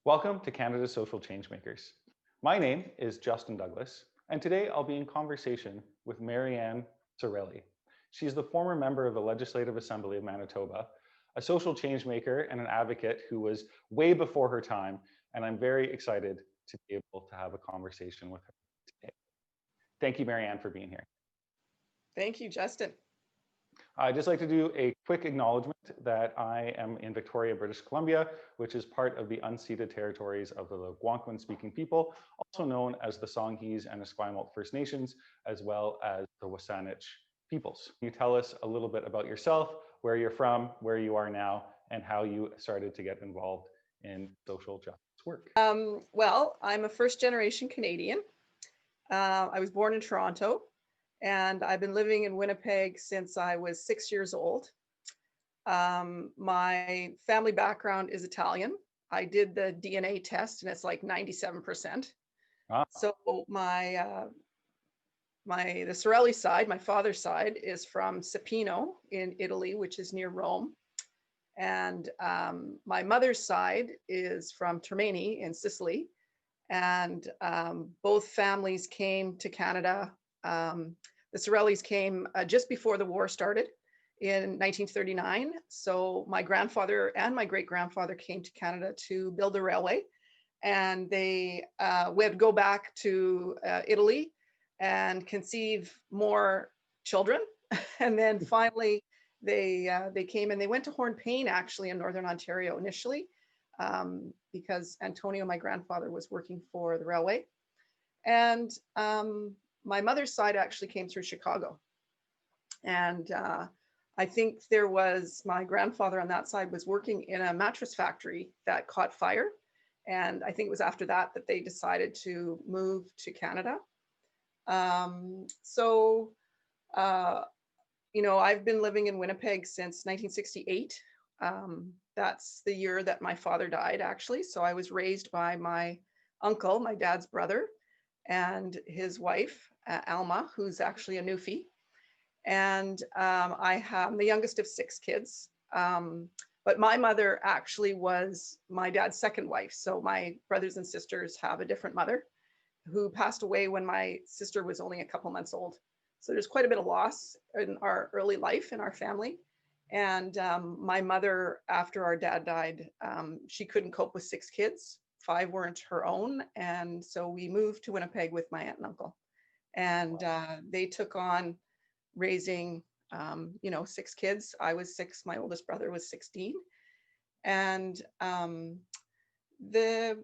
Welcome to Canada's Social Changemakers. My name is Justin Douglas, and today I'll be in conversation with Marianne Cerilli. She's the former member of the Legislative Assembly of Manitoba, a social changemaker and an advocate who was way before her time, and I'm very excited to be able to have a conversation with her today. Thank you, Marianne, for being here. Thank you, Justin. I'd just like to do a quick acknowledgement that I am in Victoria, British Columbia, which is part of the unceded territories of the Algonquin-speaking people, also known as the Songhees and Esquimalt First Nations, as well as the Wasanich peoples. Can you tell us a little bit about yourself, where you're from, where you are now, and how you started to get involved in social justice work? Well, I'm a first-generation Canadian. I was born in Toronto, and I've been living in Winnipeg since I was 6 years old. My family background is Italian. I did the DNA test, and it's like 97%. Ah. So the Cerilli side, my father's side, is from Sepino in Italy, which is near Rome. And my mother's side is from Termini in Sicily. And both families came to Canada. The Cerillis came just before the war started in 1939. So my grandfather and my great-grandfather came to Canada to build a railway. And they would go back to Italy and conceive more children. And then finally, they came and they went to Hornpain, actually, in Northern Ontario initially, because Antonio, my grandfather, was working for the railway. And my mother's side actually came through Chicago. And I think there was, my grandfather on that side was working in a mattress factory that caught fire. And I think it was after that that they decided to move to Canada. You know, I've been living in Winnipeg since 1968. That's the year that my father died, actually. So I was raised by my uncle, my dad's brother, and his wife, Alma, who's actually a Newfie. And I'm the youngest of 6 kids. But my mother actually was my dad's second wife. So my brothers and sisters have a different mother who passed away when my sister was only a couple months old. So there's quite a bit of loss in our early life in our family. And my mother, after our dad died, she couldn't cope with 6 kids. 5 weren't her own. And so we moved to Winnipeg with my aunt and uncle. And they took on raising, 6 kids. I was 6, my oldest brother was 16. And the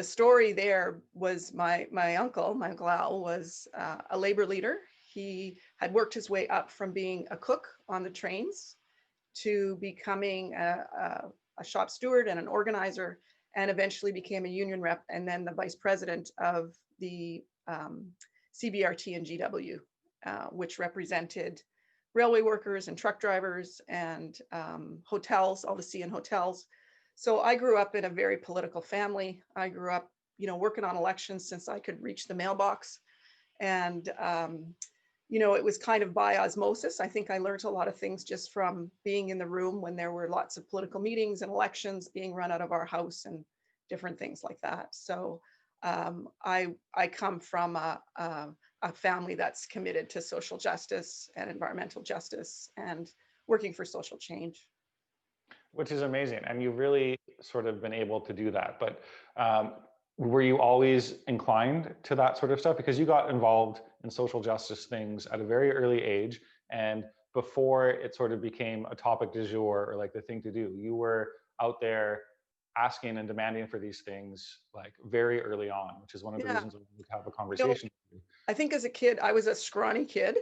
story there was my uncle Al was a labor leader. He had worked his way up from being a cook on the trains to becoming a shop steward and an organizer, and eventually became a union rep and then the vice president of the CBRT and GW, which represented railway workers and truck drivers and hotels, all the CN hotels. So I grew up in a very political family. I grew up, working on elections since I could reach the mailbox. And, it was kind of by osmosis. I think I learned a lot of things just from being in the room when there were lots of political meetings and elections being run out of our house and different things like that. So I come from a family that's committed to social justice and environmental justice and working for social change. Which is amazing. And you've really sort of been able to do that. But were you always inclined to that sort of stuff? Because you got involved in social justice things at a very early age. And before it sort of became a topic du jour or like the thing to do, you were out there asking and demanding for these things like very early on, which is one of the reasons we would have a conversation. I think as a kid, I was a scrawny kid.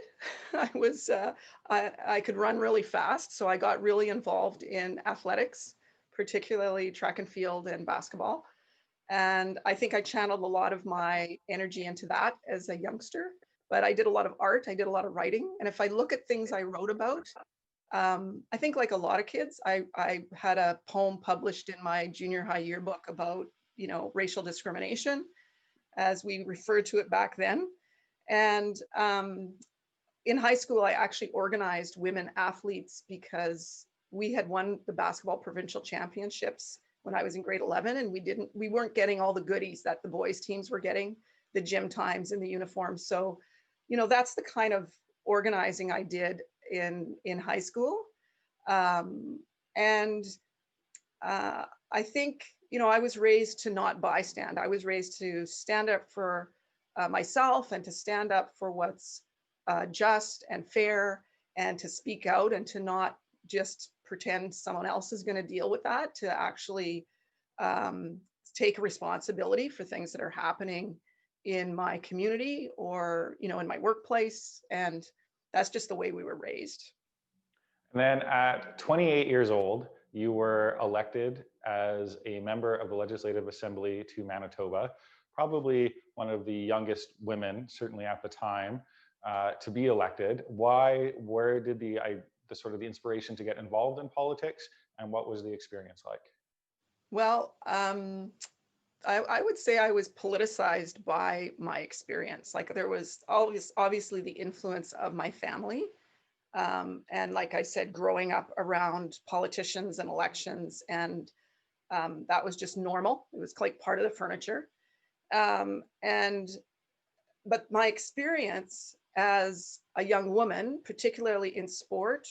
I could run really fast. So I got really involved in athletics, particularly track and field and basketball. And I think I channeled a lot of my energy into that as a youngster. But I did a lot of art. I did a lot of writing. And if I look at things I wrote about, I think like a lot of kids, I had a poem published in my junior high yearbook about, racial discrimination, as we referred to it back then. And in high school, I actually organized women athletes because we had won the basketball provincial championships when I was in grade 11, and we weren't getting all the goodies that the boys teams were getting, the gym times and the uniforms. So, that's the kind of organizing I did in high school. And I think, I was raised to not bystand. I was raised to stand up for myself and to stand up for what's just and fair, and to speak out and to not just pretend someone else is going to deal with that, to actually take responsibility for things that are happening in my community or, in my workplace. And that's just the way we were raised. And then at 28 years old, you were elected as a member of the Legislative Assembly to Manitoba, probably one of the youngest women, certainly at the time, to be elected. Where did the sort of the inspiration to get involved in politics, and what was the experience like? Well, I would say I was politicized by my experience. Like, there was always obviously the influence of my family. And like I said, growing up around politicians and elections, and that was just normal. It was like part of the furniture. But my experience as a young woman, particularly in sport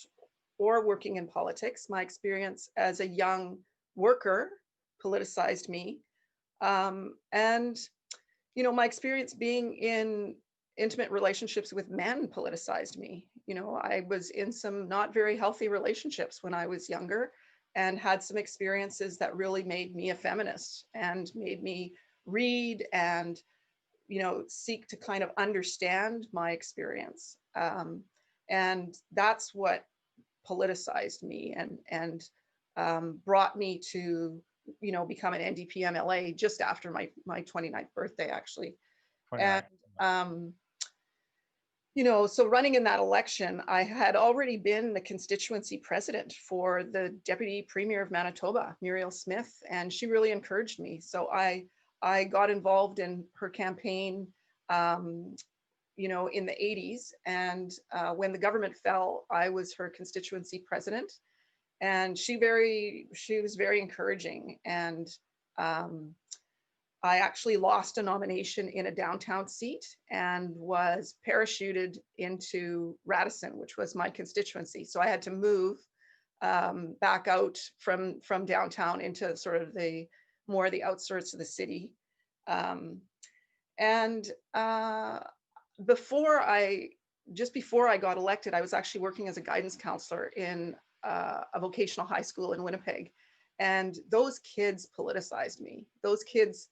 or working in politics, my experience as a young worker politicized me. And, my experience being in intimate relationships with men politicized me. I was in some not very healthy relationships when I was younger, and had some experiences that really made me a feminist and made me read and, seek to kind of understand my experience. And that's what politicized me and brought me to, become an NDP MLA just after my 29th birthday, actually. 29. And, so running in that election, I had already been the constituency president for the Deputy Premier of Manitoba, Muriel Smith, and she really encouraged me. So I got involved in her campaign, in the 80s. And when the government fell, I was her constituency president. And she was very encouraging. And I actually lost a nomination in a downtown seat and was parachuted into Radisson, which was my constituency. So I had to move back out from downtown into sort of the outskirts of the city. And just before I got elected, I was actually working as a guidance counselor in a vocational high school in Winnipeg. And those kids politicized me. Those kids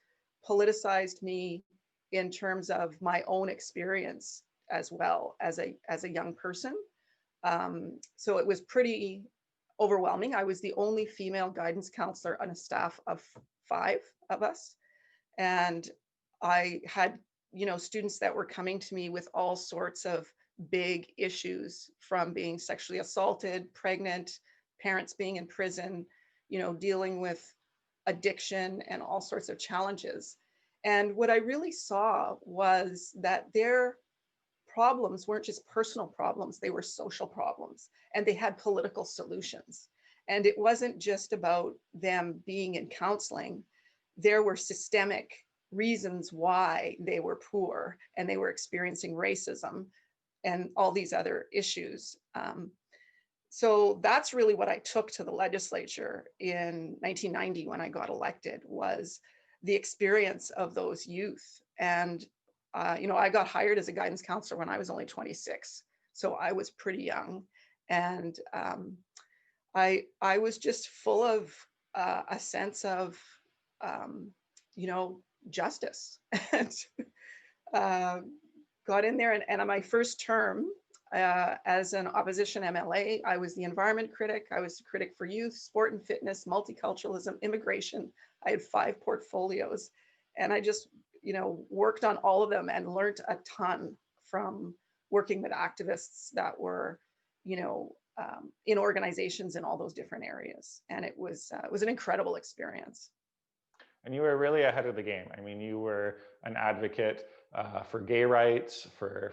politicized me in terms of my own experience as well as a young person. So it was pretty overwhelming. I was the only female guidance counselor on a staff of 5 of us. And I had, students that were coming to me with all sorts of big issues, from being sexually assaulted, pregnant, parents being in prison, dealing with addiction and all sorts of challenges. And what I really saw was that their problems weren't just personal problems, they were social problems, and they had political solutions. And it wasn't just about them being in counseling. There were systemic reasons why they were poor, and they were experiencing racism and all these other issues. So that's really what I took to the legislature in 1990 when I got elected, was the experience of those youth. And, I got hired as a guidance counselor when I was only 26. So I was pretty young. And I was just full of a sense of, justice. And got in there, and on my first term, as an opposition MLA, I was the environment critic. I was the critic for youth, sport and fitness, multiculturalism, immigration. I had 5 portfolios, and I just, worked on all of them and learned a ton from working with activists that were, in organizations in all those different areas. And it was an incredible experience. And you were really ahead of the game. I mean, you were an advocate for gay rights, for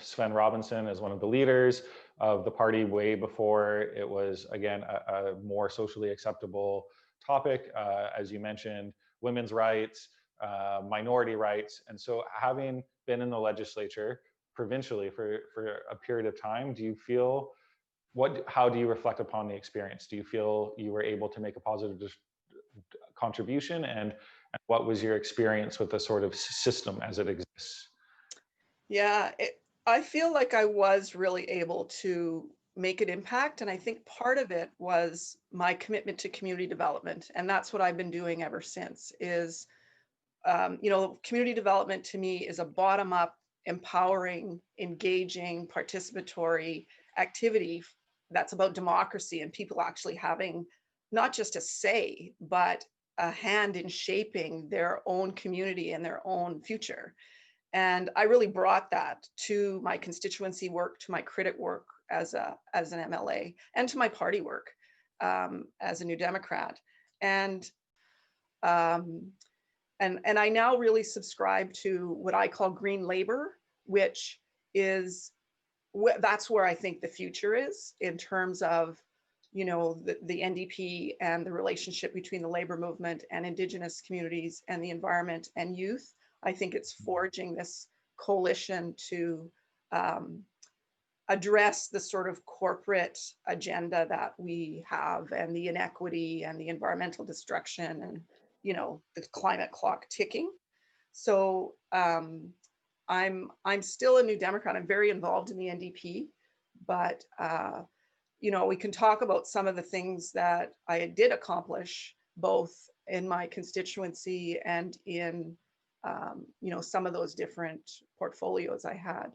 Sven Robinson as one of the leaders. of the party way before it was, again, a more socially acceptable topic, as you mentioned, women's rights, minority rights. And so having been in the legislature provincially for a period of time, do you feel, how do you reflect upon the experience? Do you feel you were able to make a positive contribution? And what was your experience with the sort of system as it exists? Yeah, I feel like I was really able to make an impact. And I think part of it was my commitment to community development. And that's what I've been doing ever since is, community development to me is a bottom up, empowering, engaging, participatory activity that's about democracy and people actually having not just a say, but a hand in shaping their own community and their own future. And I really brought that to my constituency work, to my critic work as an MLA, and to my party work as a New Democrat. And um, and I now really subscribe to what I call green labor, which is that's where I think the future is in terms of, the NDP and the relationship between the labor movement and Indigenous communities and the environment and youth. I think it's forging this coalition to address the sort of corporate agenda that we have and the inequity and the environmental destruction and, the climate clock ticking. So I'm still a New Democrat. I'm very involved in the NDP, but we can talk about some of the things that I did accomplish both in my constituency and in some of those different portfolios I had.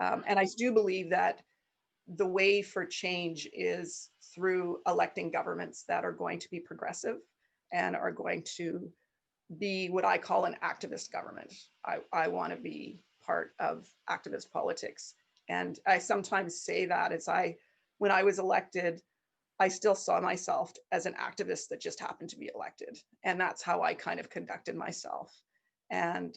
And I do believe that the way for change is through electing governments that are going to be progressive and are going to be what I call an activist government. I want to be part of activist politics. And I sometimes say that when I was elected, I still saw myself as an activist that just happened to be elected. And that's how I kind of conducted myself. And,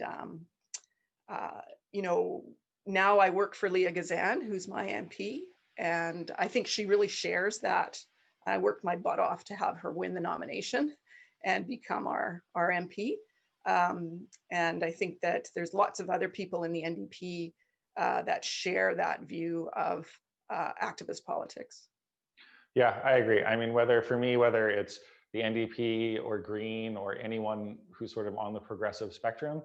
now I work for Leah Gazan, who's my MP. And I think she really shares that. I worked my butt off to have her win the nomination and become our MP. And I think that there's lots of other people in the NDP that share that view of activist politics. Yeah, I agree. I mean, whether it's the NDP or Green or anyone who's sort of on the progressive spectrum,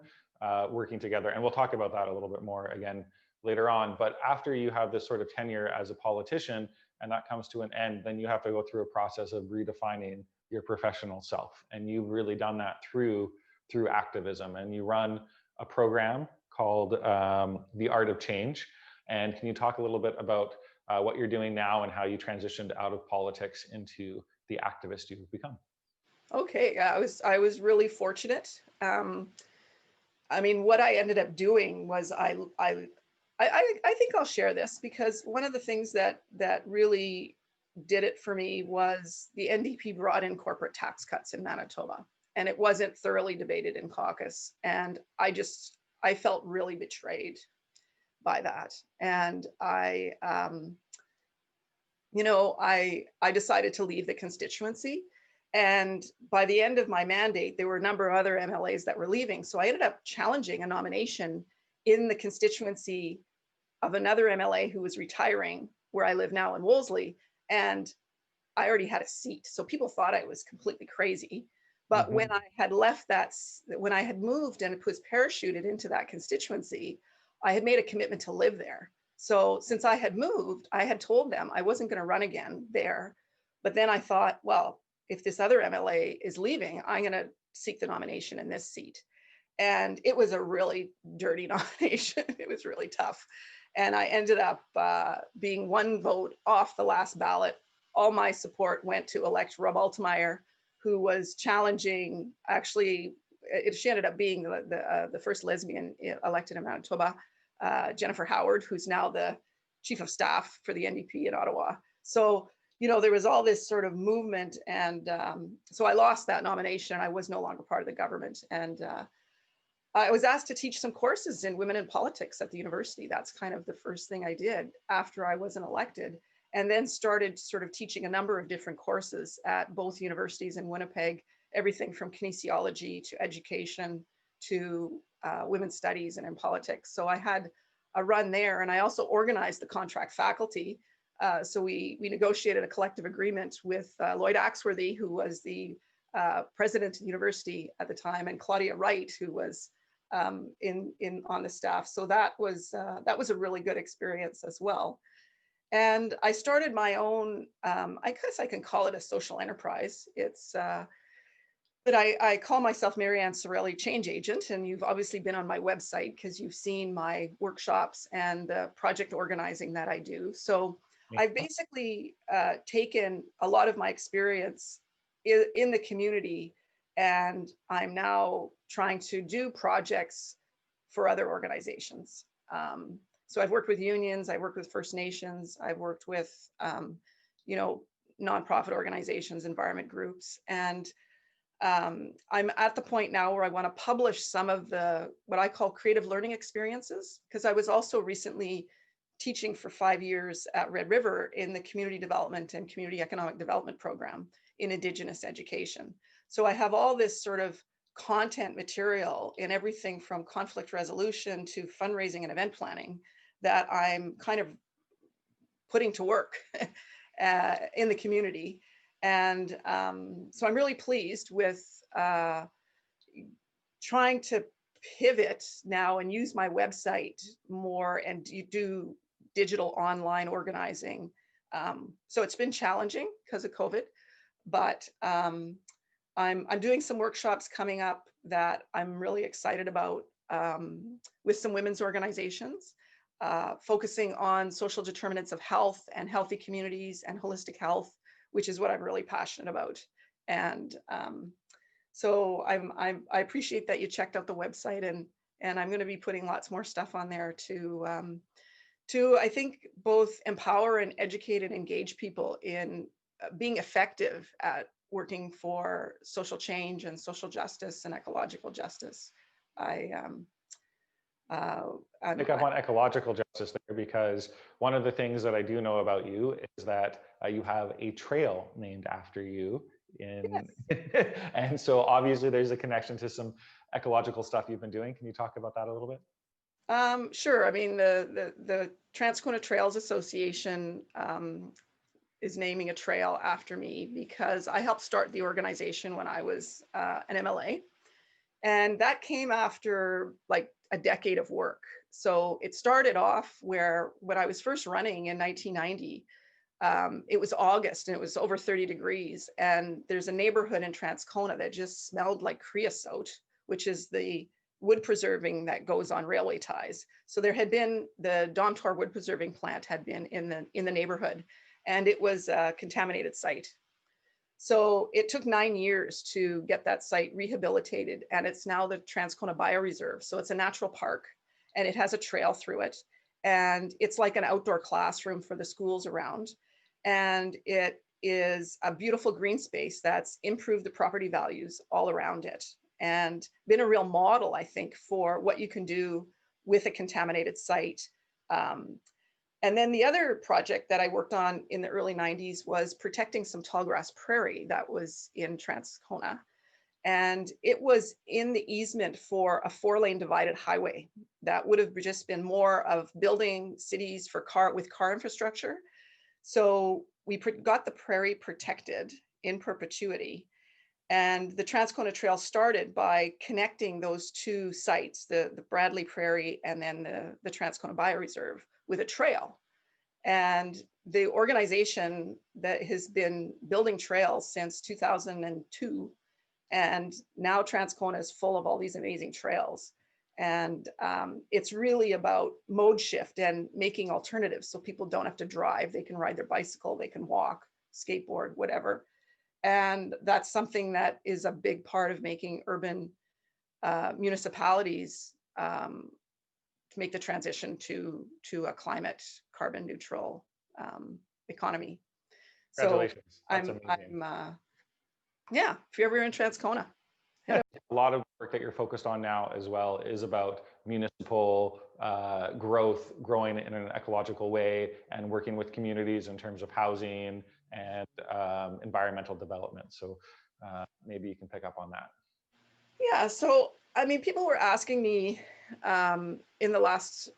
working together. And we'll talk about that a little bit more again later on. But after you have this sort of tenure as a politician and that comes to an end, then you have to go through a process of redefining your professional self. And you've really done that through activism. And you run a program called The Art of Change. And can you talk a little bit about what you're doing now and how you transitioned out of politics into the activist you've become? Okay, I was really fortunate. I mean, what I ended up doing was I think I'll share this because one of the things that really did it for me was the NDP brought in corporate tax cuts in Manitoba, and it wasn't thoroughly debated in caucus. And I felt really betrayed by that. And I decided to leave the constituency. And by the end of my mandate, there were a number of other MLAs that were leaving. So I ended up challenging a nomination in the constituency of another MLA who was retiring, where I live now in Wolseley. And I already had a seat. So people thought I was completely crazy. But when I had when I had moved and was parachuted into that constituency, I had made a commitment to live there. So since I had moved, I had told them I wasn't going to run again there. But then I thought, well, if this other MLA is leaving, I'm going to seek the nomination in this seat. And it was a really dirty nomination. It was really tough. And I ended up being one vote off the last ballot. All my support went to elect Rob Altemeyer, who was challenging, actually, she ended up being the first lesbian elected in Manitoba, Jennifer Howard, who's now the chief of staff for the NDP in Ottawa. So, there was all this sort of movement. And so I lost that nomination. I was no longer part of the government. And I was asked to teach some courses in women in politics at the university. That's kind of the first thing I did after I wasn't elected, and then started sort of teaching a number of different courses at both universities in Winnipeg, everything from kinesiology to education to women's studies and in politics. So I had a run there, and I also organized the contract faculty. So we negotiated a collective agreement with Lloyd Axworthy, who was the president of the university at the time, and Claudia Wright, who was in on the staff. So that was a really good experience as well. And I started my own, I guess I can call it a social enterprise. It's but I call myself Marianne Cerilli Change Agent, and you've obviously been on my website because you've seen my workshops and the project organizing that I do. So I've basically taken a lot of my experience in the community, and I'm now trying to do projects for other organizations. So I've worked with unions, I've worked with First Nations, I've worked with, you know, nonprofit organizations, environment groups, and I'm at the point now where I want to publish some of the, what I call creative learning experiences, because I was also recently teaching for 5 years at Red River in the community development and community economic development program in Indigenous education. So I have all this sort of content material in everything from conflict resolution to fundraising and event planning that I'm kind of putting to work in the community. And so I'm really pleased with trying to pivot now and use my website more and do digital online organizing. So it's been challenging because of COVID, but I'm doing some workshops coming up that I'm really excited about with some women's organizations, focusing on social determinants of health and healthy communities and holistic health, which is what I'm really passionate about. And so I appreciate that you checked out the website, and I'm going to be putting lots more stuff on there to I think both empower and educate and engage people in being effective at working for social change and social justice and ecological justice. I think I want ecological justice there, because one of the things that I do know about you is that you have a trail named after you in, yes. And so obviously there's a connection to some ecological stuff you've been doing. Can you talk about that a little bit? Sure. I mean, the Transcona Trails Association is naming a trail after me because I helped start the organization when I was an MLA. And that came after like a decade of work. So it started off where when I was first running in 1990, it was August and it was over 30 degrees. And there's a neighborhood in Transcona that just smelled like creosote, which is the wood preserving that goes on railway ties. So there had been the Domtar wood preserving plant had been in the neighborhood, and it was a contaminated site. So it took 9 years to get that site rehabilitated, and it's now the Transcona Bioreserve. So it's a natural park, and it has a trail through it, and it's like an outdoor classroom for the schools around. And it is a beautiful green space that's improved the property values all around it, and been a real model, I think, for what you can do with a contaminated site. And then the other project that I worked on in the early 90s was protecting some tallgrass prairie that was in Transcona. And it was in the easement for a 4-lane divided highway that would have just been more of building cities for with car infrastructure. So we got the prairie protected in perpetuity. And the Transcona Trail started by connecting those two sites, the Bradley Prairie and then the Transcona Bioreserve, with a trail. And the organization that has been building trails since 2002, and now Transcona is full of all these amazing trails. And it's really about mode shift and making alternatives so people don't have to drive. They can ride their bicycle, they can walk, skateboard, whatever. And that's something that is a big part of making urban municipalities to make the transition to a climate carbon neutral economy. Congratulations. So I'm yeah, if you're ever in Transcona, A lot of work that you're focused on now as well is about municipal growth, growing in an ecological way, and working with communities in terms of housing and environmental development. So maybe you can pick up on that. Yeah, so I mean, people were asking me in the last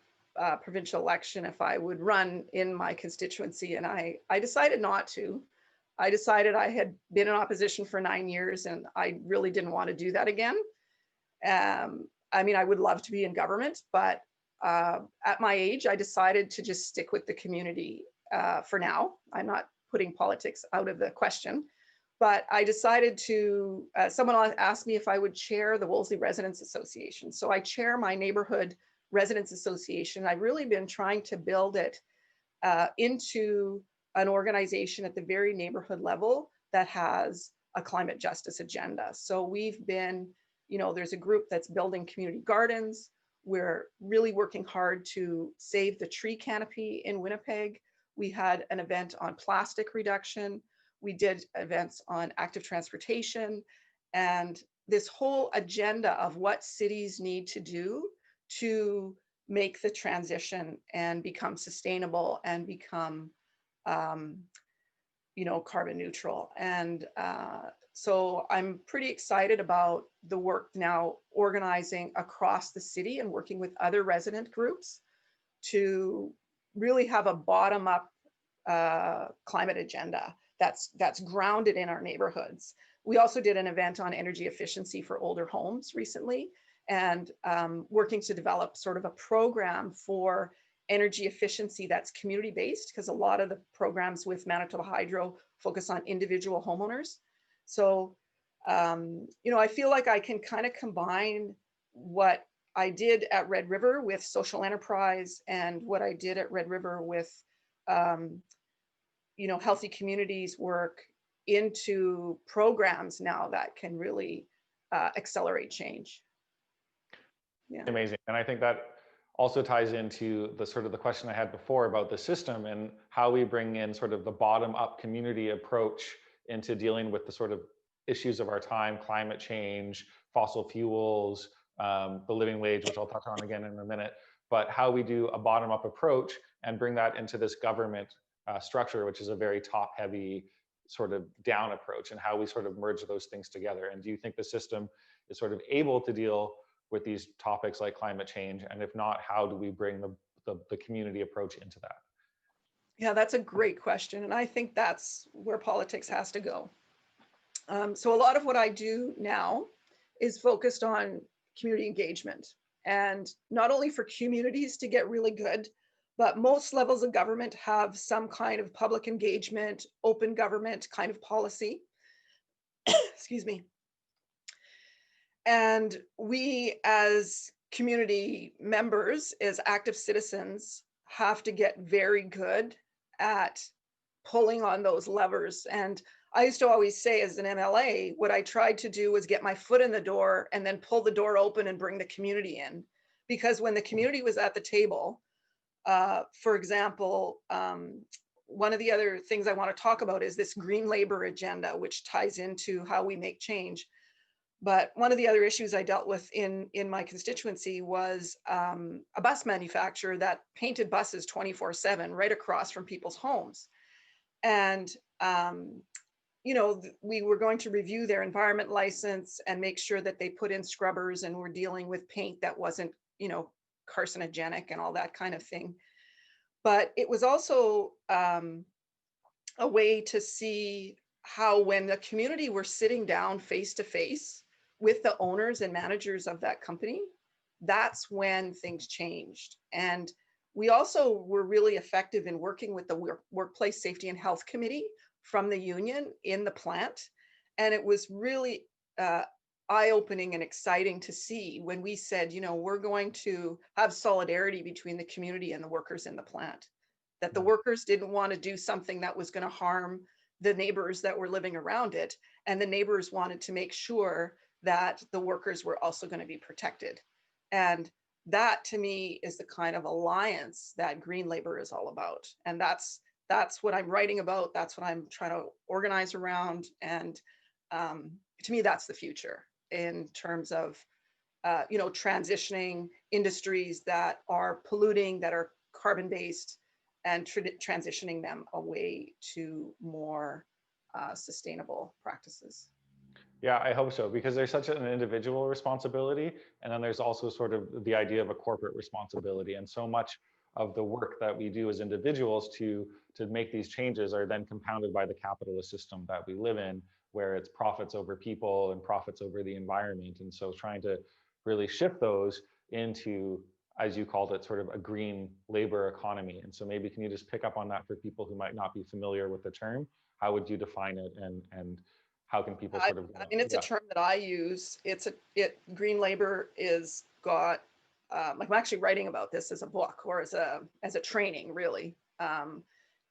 provincial election if I would run in my constituency, and I decided not to. I decided I had been in opposition for 9 years, and I really didn't want to do that again. I mean, I would love to be in government, but at my age, I decided to just stick with the community for now. I'm not putting politics out of the question. But I decided to, someone asked me if I would chair the Wolseley Residents Association. So I chair my neighborhood residents association. I've really been trying to build it into an organization at the very neighborhood level that has a climate justice agenda. So we've been, you know, there's a group that's building community gardens. We're really working hard to save the tree canopy in Winnipeg. We had an event on plastic reduction. We did events on active transportation, and this whole agenda of what cities need to do to make the transition and become sustainable and become, you know, carbon neutral. And so I'm pretty excited about the work now organizing across the city and working with other resident groups to really have a bottom-up climate agenda that's grounded in our neighborhoods. We also did an event on energy efficiency for older homes recently, and working to develop sort of a program for energy efficiency that's community-based, because a lot of the programs with Manitoba Hydro focus on individual homeowners. So, you know, I feel like I can kind of combine what I did at Red River with social enterprise and what I did at Red River with you know, healthy communities work into programs now that can really accelerate change. Yeah. Amazing. And I think that also ties into the sort of the question I had before about the system and how we bring in sort of the bottom up community approach into dealing with the sort of issues of our time, climate change, fossil fuels, the living wage, which I'll touch on again in a minute, but how we do a bottom up approach and bring that into this government structure, which is a very top heavy sort of down approach, and how we sort of merge those things together. And do you think the system is sort of able to deal with these topics like climate change? And if not, how do we bring the community approach into that? Yeah, that's a great question. And I think that's where politics has to go. So a lot of what I do now is focused on community engagement, and not only for communities to get really good, but most levels of government have some kind of public engagement, open government kind of policy. Excuse me. And we as community members, as active citizens, have to get very good at pulling on those levers. And I used to always say, as an MLA, what I tried to do was get my foot in the door and then pull the door open and bring the community in. Because when the community was at the table, for example, one of the other things I want to talk about is this green labor agenda, which ties into how we make change. But one of the other issues I dealt with in my constituency was a bus manufacturer that painted buses 24/7 right across from people's homes. And, you know, we were going to review their environment license and make sure that they put in scrubbers and were dealing with paint that wasn't, you know, carcinogenic and all that kind of thing. But it was also a way to see how, when the community were sitting down face to face with the owners and managers of that company, that's when things changed. And we also were really effective in working with the Workplace Safety and Health Committee from the union in the plant. And it was really eye-opening and exciting to see when we said, you know, we're going to have solidarity between the community and the workers in the plant, that the workers didn't want to do something that was going to harm the neighbors that were living around it. And the neighbors wanted to make sure that the workers were also going to be protected. And that, to me, is the kind of alliance that green labor is all about. And that's what I'm writing about. That's what I'm trying to organize around. And to me, that's the future. in terms of, transitioning industries that are polluting, that are carbon-based, and transitioning them away to more sustainable practices. Yeah, I hope so, because there's such an individual responsibility, and then there's also sort of the idea of a corporate responsibility. And so much of the work that we do as individuals to make these changes are then compounded by the capitalist system that we live in, where it's profits over people and profits over the environment. And so trying to really shift those into, as you called it, sort of a green labor economy. And so maybe can you just pick up on that for people who might not be familiar with the term? How would you define it, and how can people I, sort of, I mean, it's a yeah. term that I use. Green labor is got, like I'm actually writing about this as a book or as a training, really.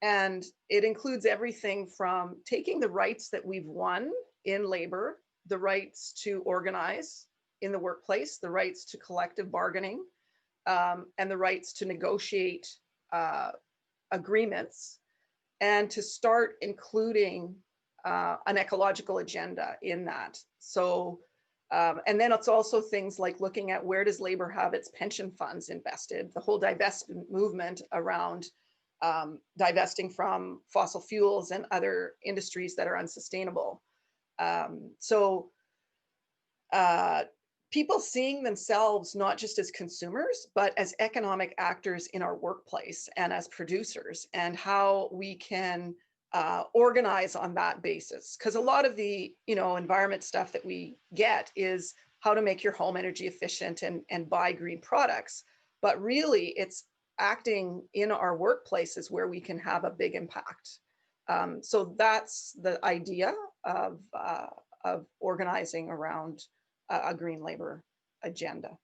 And it includes everything from taking the rights that we've won in labor, the rights to organize in the workplace, the rights to collective bargaining, and the rights to negotiate agreements, and to start including an ecological agenda in that. So, and then it's also things like looking at where does labor have its pension funds invested, the whole divestment movement around divesting from fossil fuels and other industries that are unsustainable. So people seeing themselves not just as consumers, but as economic actors in our workplace and as producers, and how we can organize on that basis. Because a lot of the environment stuff that we get is how to make your home energy efficient and buy green products. But really, it's acting in our workplaces where we can have a big impact. So that's the idea of organizing around a green labor agenda.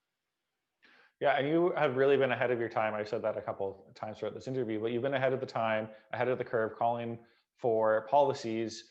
Yeah, and you have really been ahead of your time. I've said that a couple of times throughout this interview, but you've been ahead of the time, ahead of the curve, calling for policies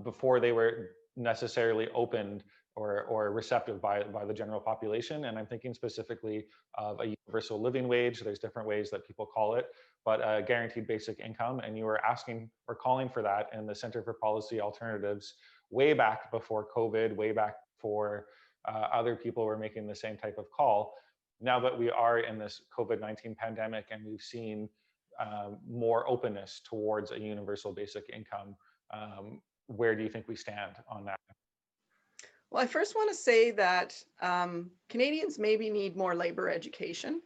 before they were necessarily opened or receptive by the general population. And I'm thinking specifically of a universal living wage. There's different ways that people call it, but a guaranteed basic income. And you were asking or calling for that in the Center for Policy Alternatives way back before COVID, way back before other people were making the same type of call. Now that we are in this COVID-19 pandemic and we've seen more openness towards a universal basic income, where do you think we stand on that? Well, I first want to say that Canadians maybe need more labor education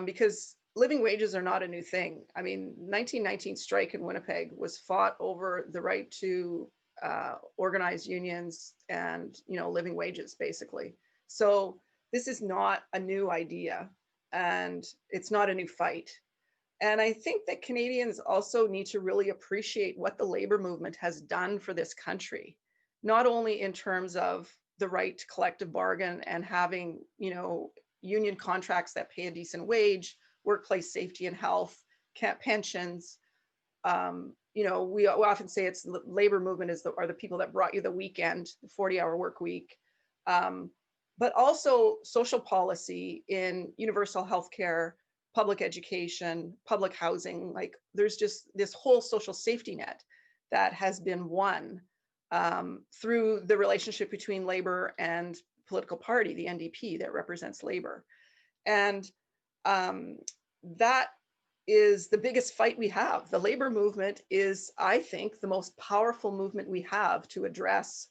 because living wages are not a new thing. I mean, 1919 strike in Winnipeg was fought over the right to organize unions and, living wages, basically. So this is not a new idea, and it's not a new fight. And I think that Canadians also need to really appreciate what the labor movement has done for this country, not only in terms of the right to collective bargain and having, union contracts that pay a decent wage, workplace safety and health, pensions. We often say it's the labor movement are the people that brought you the weekend, the 40-hour work week. But also social policy in universal healthcare, public education, public housing. Like there's just this whole social safety net that has been won through the relationship between labor and political party, the NDP, that represents labor. And that is the biggest fight we have. The labor movement is, I think, the most powerful movement we have to address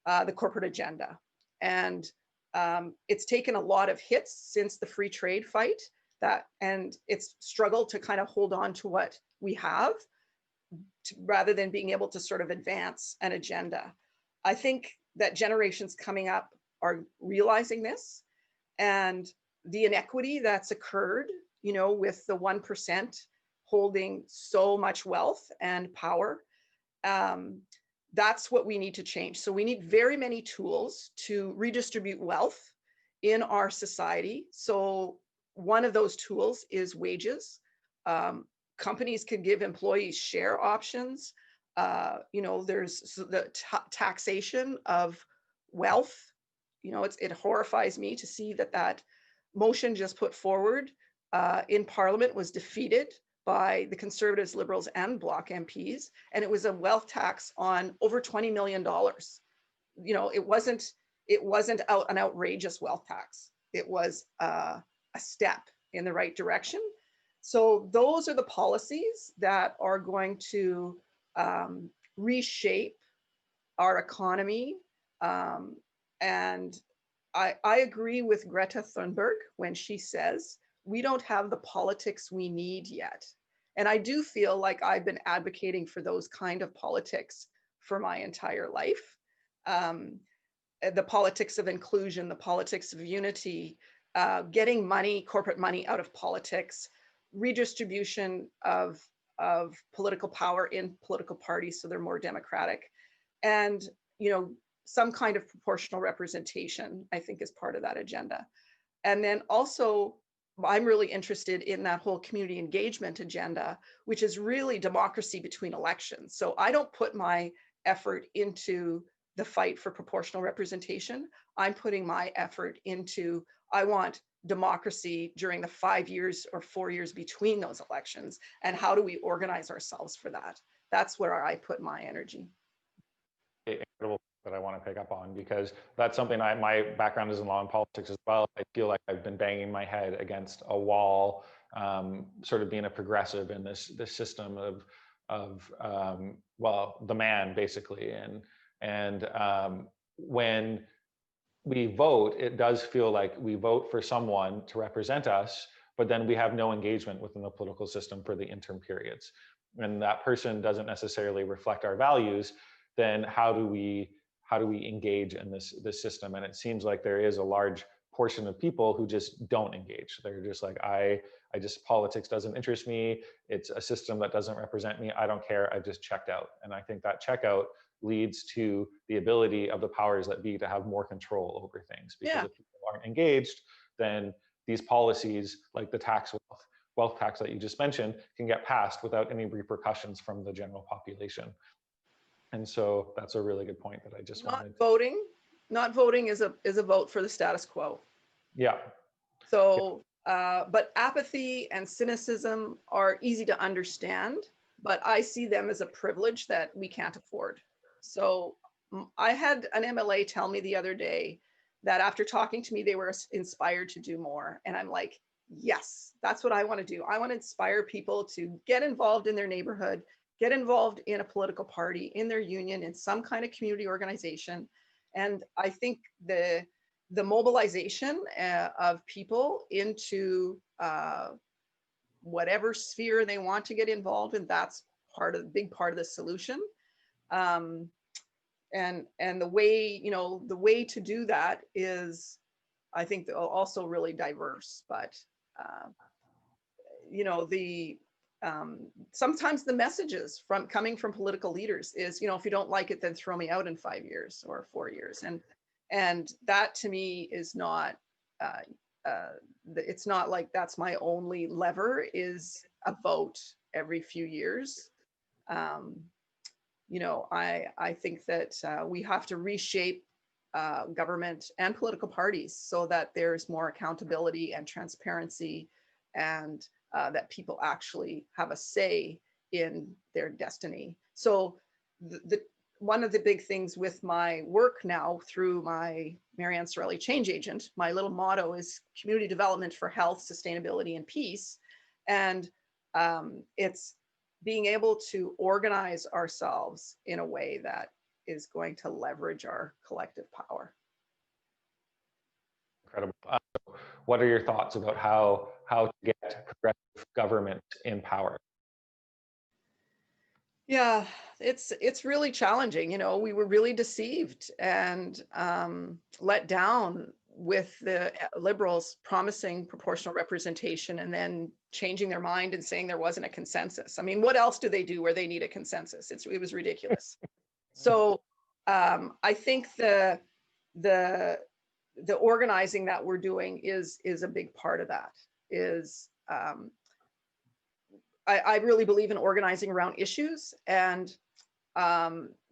the corporate agenda. And it's taken a lot of hits since the free trade fight, and it's struggled to kind of hold on to what we have rather than being able to sort of advance an agenda. I think that generations coming up are realizing this, and the inequity that's occurred, with the 1% holding so much wealth and power. That's what we need to change. So we need very many tools to redistribute wealth in our society. So one of those tools is wages. Companies can give employees share options. There's the taxation of wealth. It horrifies me to see that motion just put forward in Parliament was defeated by the Conservatives, Liberals, and Bloc MPs, and it was a wealth tax on over $20 million. It wasn't it wasn't an outrageous wealth tax. It was a step in the right direction. So those are the policies that are going to reshape our economy. And I agree with Greta Thunberg when she says, we don't have the politics we need yet. And I do feel like I've been advocating for those kind of politics for my entire life. The politics of inclusion, the politics of unity, getting money, corporate money out of politics, redistribution of political power in political parties so they're more democratic. And, some kind of proportional representation, I think, is part of that agenda. And then also, I'm really interested in that whole community engagement agenda, which is really democracy between elections. So I don't put my effort into the fight for proportional representation. I'm putting my effort into, I want democracy during the 5 years or 4 years between those elections. And how do we organize ourselves for that? That's where I put my energy. Incredible that I want to pick up on, because that's something my background is in law and politics as well. I feel like I've been banging my head against a wall, sort of being a progressive in this system of the man, basically. And when we vote, it does feel like we vote for someone to represent us, but then we have no engagement within the political system for the interim periods. And that person doesn't necessarily reflect our values. Then how do we engage in this system? And it seems like there is a large portion of people who just don't engage. They're just like, politics doesn't interest me. It's a system that doesn't represent me. I don't care. I've just checked out. And I think that checkout leads to the ability of the powers that be to have more control over things. Because if people aren't engaged, then these policies, like the wealth tax that you just mentioned, can get passed without any repercussions from the general population. And so that's a really good point that I just wanted. Not voting is a vote for the status quo. Yeah. So, but apathy and cynicism are easy to understand, but I see them as a privilege that we can't afford. So I had an MLA tell me the other day that after talking to me, they were inspired to do more. And I'm like, yes, that's what I want to do. I want to inspire people to get involved in their neighborhood, get involved in a political party, in their union, in some kind of community organization. And I think the mobilization of people into whatever sphere they want to get involved in, that's big part of the solution. And the way to do that is, I think, also really diverse. But sometimes the messages coming from political leaders is, if you don't like it, then throw me out in 5 years or 4 years. And that to me is not, it's not like that's my only lever, is a vote every few years. I think that we have to reshape government and political parties so that there's more accountability and transparency, and that people actually have a say in their destiny. So one of the big things with my work now through my Marianne Cerilli Change Agent, my little motto is community development for health, sustainability, and peace. And it's being able to organize ourselves in a way that is going to leverage our collective power. Incredible. What are your thoughts about how to get progressive government in power? Yeah, it's really challenging. We were really deceived and let down with the Liberals promising proportional representation and then changing their mind and saying there wasn't a consensus. I mean, what else do they do where they need a consensus? It was ridiculous. So I think the organizing that we're doing is a big part of that. I really believe in organizing around issues, and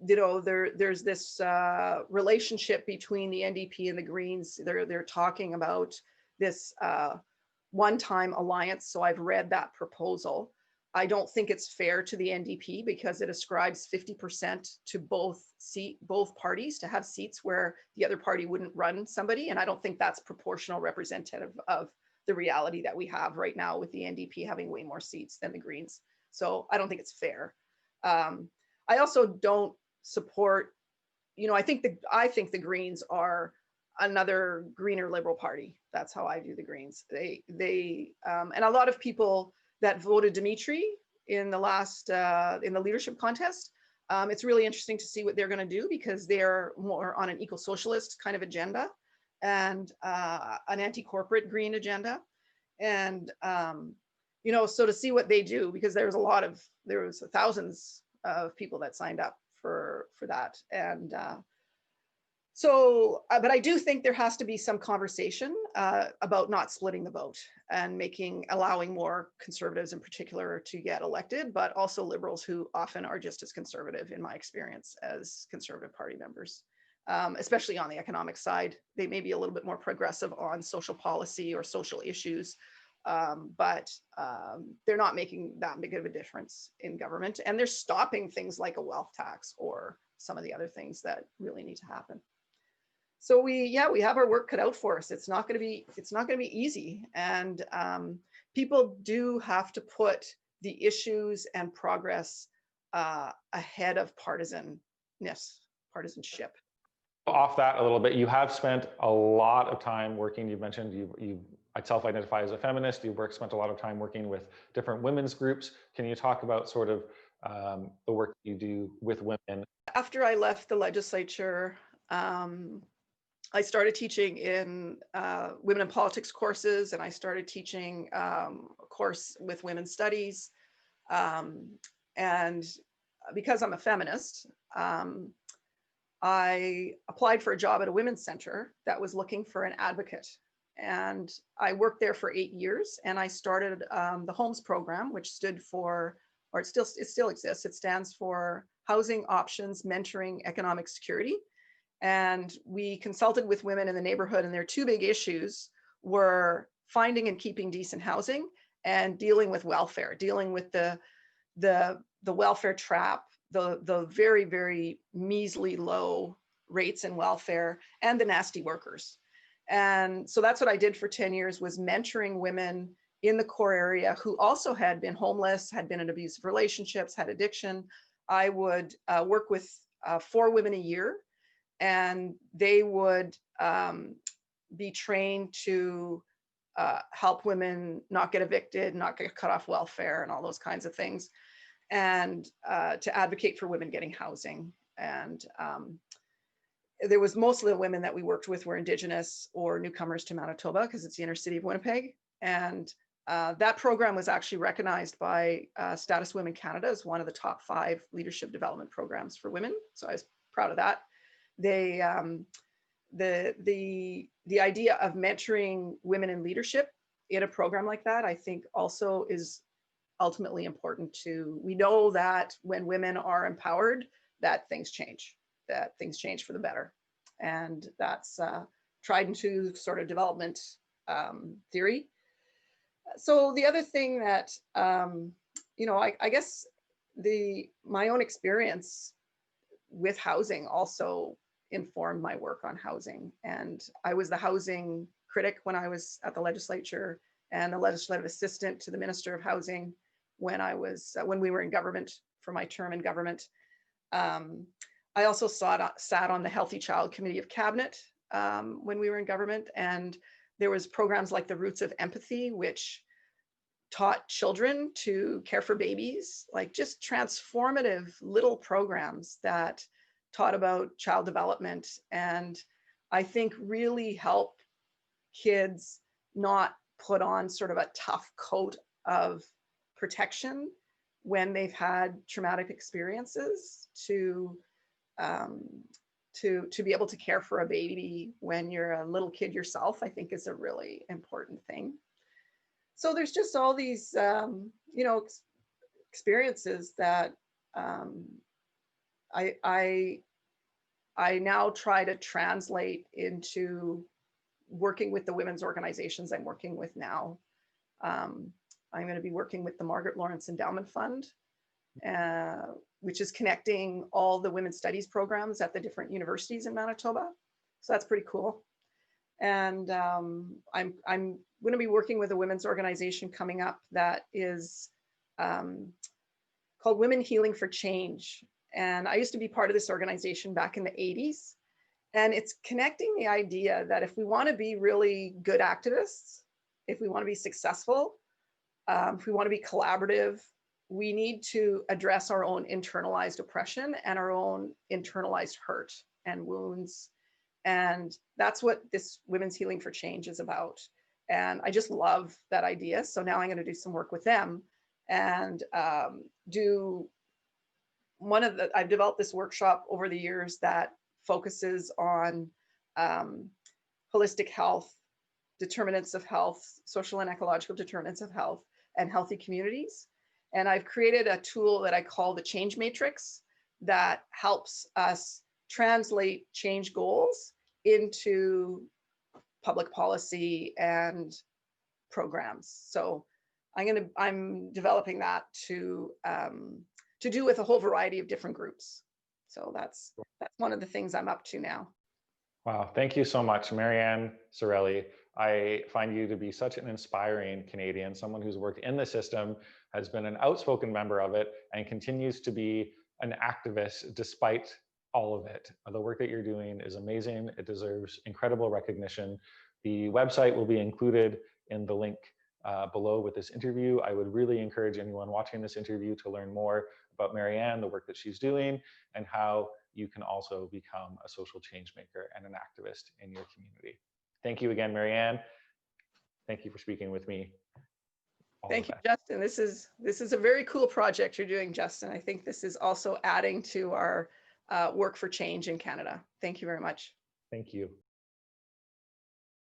there's this relationship between the NDP and the Greens. They're talking about this one-time alliance. So I've read that proposal. I don't think it's fair to the NDP because it ascribes 50% to both parties to have seats where the other party wouldn't run somebody. And I don't think that's proportional representative of the reality that we have right now with the NDP having way more seats than the Greens. So I don't think it's fair. I also don't support, I think the Greens are another greener Liberal party. That's how I view the Greens. And a lot of people that voted Dimitri in the last in the leadership contest. It's really interesting to see what they're going to do because they're more on an eco-socialist kind of agenda and an anti-corporate green agenda. And so to see what they do, because there was thousands of people that signed up for that. And but I do think there has to be some conversation about not splitting the vote and allowing more conservatives in particular to get elected, but also liberals who often are just as conservative in my experience as Conservative Party members, especially on the economic side. They may be a little bit more progressive on social policy or social issues, but they're not making that big of a difference in government, and they're stopping things like a wealth tax or some of the other things that really need to happen. So we have our work cut out for us. It's not going to be easy, and people do have to put the issues and progress ahead of partisanship. Off that a little bit, you have spent a lot of time working. You mentioned you self-identify as a feminist. You've spent a lot of time working with different women's groups. Can you talk about sort of the work you do with women? After I left the legislature, I started teaching in women in politics courses, and I started teaching a course with women's studies. And because I'm a feminist, I applied for a job at a women's center that was looking for an advocate. And I worked there for 8 years, and I started the HOMES program, which stood for, or it still exists. It stands for Housing Options Mentoring Economic Security. And we consulted with women in the neighborhood, and their two big issues were finding and keeping decent housing and dealing with welfare, dealing with the welfare trap, the very, very measly low rates in welfare, and the nasty workers. And so that's what I did for 10 years, was mentoring women in the core area who also had been homeless, had been in abusive relationships, had addiction. I would work with 4 women a year, and they would be trained to help women not get evicted, not get cut off welfare, and all those kinds of things, and to advocate for women getting housing. And there was mostly the women that we worked with were Indigenous or newcomers to Manitoba, because it's the inner city of Winnipeg. And that program was actually recognized by Status Women Canada as one of the top 5 leadership development programs for women. So I was proud of that. The idea of mentoring women in leadership in a program like that, I think also is ultimately important too. We know that when women are empowered, that things change for the better. And that's tried and true sort of development theory. So the other thing that, I guess my own experience with housing also informed my work on housing. And I was the housing critic when I was at the legislature, and the legislative assistant to the Minister of Housing when we were in government, for my term in government. I also sat on the Healthy Child Committee of Cabinet when we were in government, and there was programs like the Roots of Empathy, which taught children to care for babies, like just transformative little programs that taught about child development, and I think really help kids not put on sort of a tough coat of protection when they've had traumatic experiences, to be able to care for a baby when you're a little kid yourself, I think is a really important thing. So there's just all these, experiences that I now try to translate into working with the women's organizations I'm working with now. I'm going to be working with the Margaret Lawrence Endowment Fund, which is connecting all the women's studies programs at the different universities in Manitoba. So that's pretty cool. And I'm going to be working with a women's organization coming up that is called Women Healing for Change. And I used to be part of this organization back in the 80s. And it's connecting the idea that if we want to be really good activists, if we want to be successful, if we want to be collaborative, we need to address our own internalized oppression and our own internalized hurt and wounds. And that's what this Women's Healing for Change is about. And I just love that idea. So now I'm going to do some work with them and I've developed this workshop over the years that focuses on holistic health, determinants of health, social and ecological determinants of health, and healthy communities. And I've created a tool that I call the Change Matrix that helps us translate change goals into public policy and programs. So I'm developing that to do with a whole variety of different groups. So that's one of the things I'm up to now. Wow, thank you so much, Marianne Cerilli. I find you to be such an inspiring Canadian, someone who's worked in the system, has been an outspoken member of it, and continues to be an activist despite all of it. The work that you're doing is amazing. It deserves incredible recognition. The website will be included in the link below with this interview. I would really encourage anyone watching this interview to learn more about Marianne, the work that she's doing, and how you can also become a social change maker and an activist in your community. Thank you again, Marianne. Thank you for speaking with me. Thank you, Justin. This is a very cool project you're doing, Justin. I think this is also adding to our work for change in Canada. Thank you very much. Thank you.